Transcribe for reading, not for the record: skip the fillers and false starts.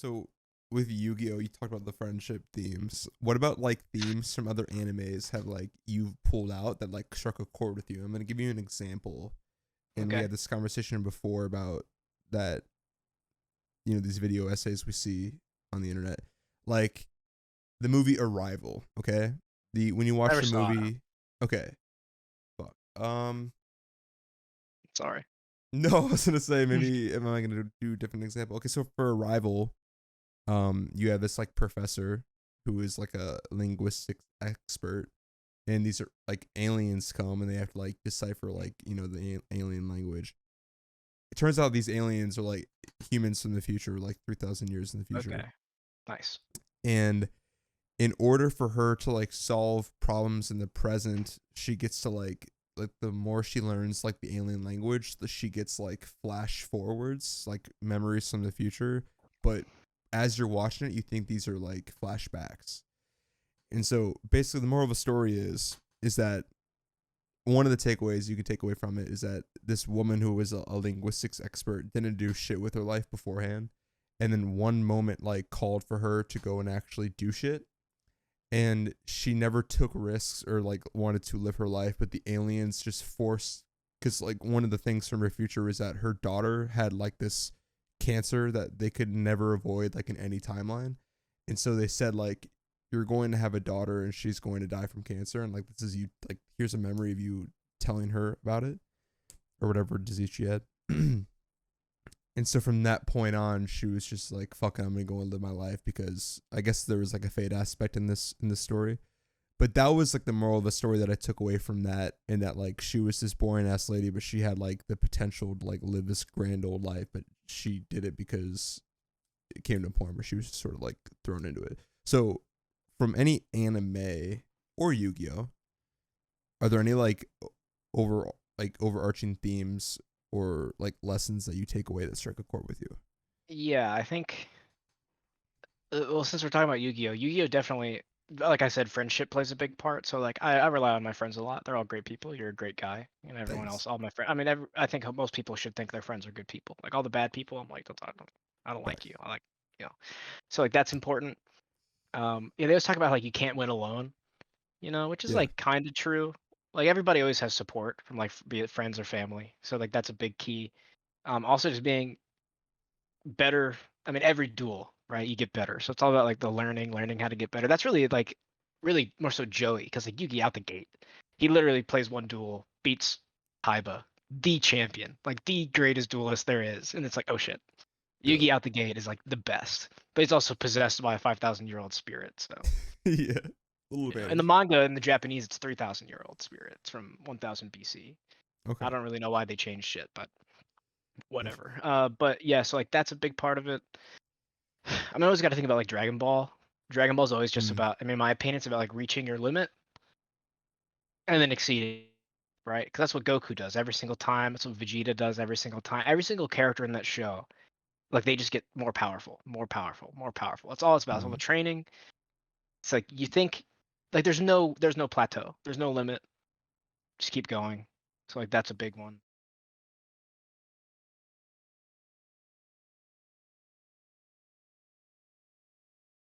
So with Yu-Gi-Oh, you talked about the friendship themes. What about like themes from other animes have like you've pulled out that like struck a chord with you? I'm gonna give you an example. And we Okay. had this conversation before about that, these video essays we see on the internet. Like the movie Arrival, okay? The when you watch Never the saw it. movie, okay. Fuck. Sorry. No, I was gonna say maybe am I gonna do a different example? Okay, so for Arrival, you have this like professor who is like a linguistics expert, and these are like aliens come and they have to like decipher like the alien language. It turns out these aliens are like humans from the future, like 3,000 years in the Okay. future, Nice. and in order for her to like solve problems in the present, she gets to like the more she learns like the alien language, the she gets like flash forwards, like memories from the future. But as you're watching it, you think these are like flashbacks. And so basically the moral of the story is that one of the takeaways you can take away from it is that this woman who was a linguistics expert didn't do shit with her life beforehand. And then one moment like called for her to go and actually do shit, and she never took risks or like wanted to live her life, but the aliens just forced, because like one of the things from her future was that her daughter had like this cancer that they could never avoid like in any timeline, and so they said like you're going to have a daughter and she's going to die from cancer, and like this is you, like here's a memory of you telling her about it or whatever disease she had. And so from that point on, she was just like, "Fuck it, I'm gonna go and live my life," because I guess there was like a fate aspect in this story. But that was like the moral of the story that I took away from that, and that like she was this boring ass lady, but she had like the potential to like live this grand old life, but she did it because it came to a point where she was just sort of like thrown into it. So from any anime or Yu-Gi-Oh, are there any like overarching themes or like lessons that you take away that strike a chord with you? Yeah, I think. Well, since we're talking about Yu-Gi-Oh, Yu-Gi-Oh definitely, like I said, friendship plays a big part. So like, I rely on my friends a lot. They're all great people. You're a great guy, and everyone Thanks. else, all my friends. I mean, I think most people should think their friends are good people. Like all the bad people, I'm like, I don't Right. like you. I like, you know. So like that's important. Yeah, they always talk about like you can't win alone, which is Yeah. like kind of true. Like everybody always has support from like be it friends or family. So like that's a big key. Also just being better. I mean, every duel, right? You get better. So it's all about like the learning how to get better. That's really like really more so Joey, because like Yugi out the gate, he literally plays one duel, beats Kaiba, the champion, like the greatest duelist there is, and it's like, oh shit, Yeah. Yugi out the gate is like the best, but he's also possessed by a 5,000-year-old spirit. So Yeah. A little in the advantage. manga, in the Japanese, it's 3,000-year-old spirit. It's from 1000 BC. Okay. I don't really know why they changed shit, but Yeah. whatever. But yeah, so like that's a big part of it. I mean, I always got to think about like Dragon Ball. Dragon Ball's always just Mm. about. I mean, my opinion, it's about like reaching your limit and then exceeding, right? Because that's what Goku does every single time. That's what Vegeta does every single time. Every single character in that show, like they just get more powerful, more powerful, more powerful. That's all it's about. It's all the Mm. training. It's like you think, like there's no plateau. There's no limit. Just keep going. So like that's a big one.